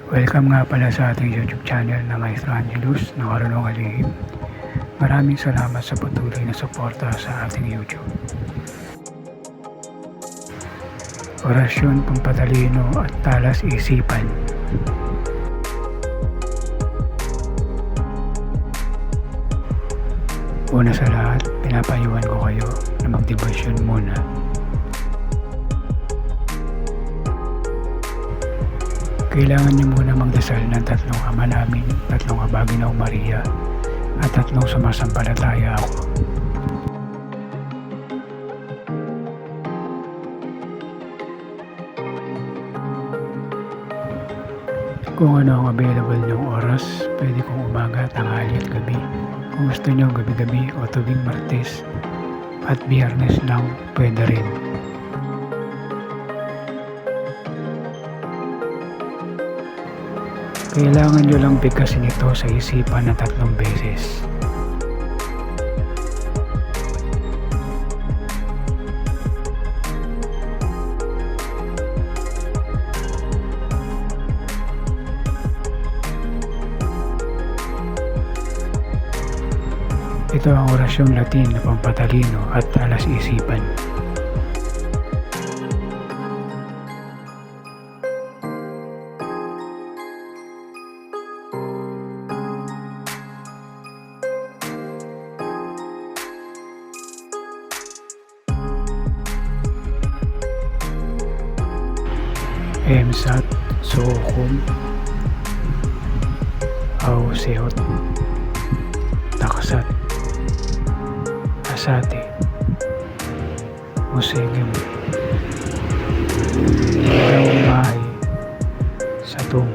Welcome nga pala sa ating YouTube channel na Maestro Angelus ng Karunungang Lihim. Maraming salamat sa patuloy na suporta sa ating YouTube. Orasyon pampatalino at talas isipan. Una sa lahat, pinapayuhan ko kayo na magdebosyon muna. Kailangan niyo muna magdasal ng 3 Ama Namin, 3 Aba Ginoong Maria, at 3 sumasampalataya ako. Kung ano ang available niyong oras, pwede kong umaga, tanghali at gabi. Kung gusto niyo gabi-gabi o tuwing Martes at Biyernes lang, pwede rin. Kailangan nyo lang bigkasin ito sa isipan na 3 beses. Ito ang orasyong Latin na pampatalino at talas isipan. Emsat, Sokum, Auseot, Taksat, Asate, Musegem, Mahay, Satung.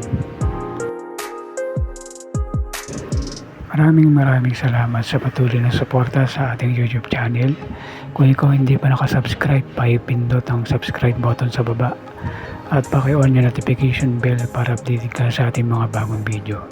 Maraming salamat sa patuloy na suporta sa ating YouTube channel. Kung ikaw hindi pa nakasubscribe, pakipindot ang subscribe button sa baba at paki-on yung notification bell para updated ka sa ating mga bagong video.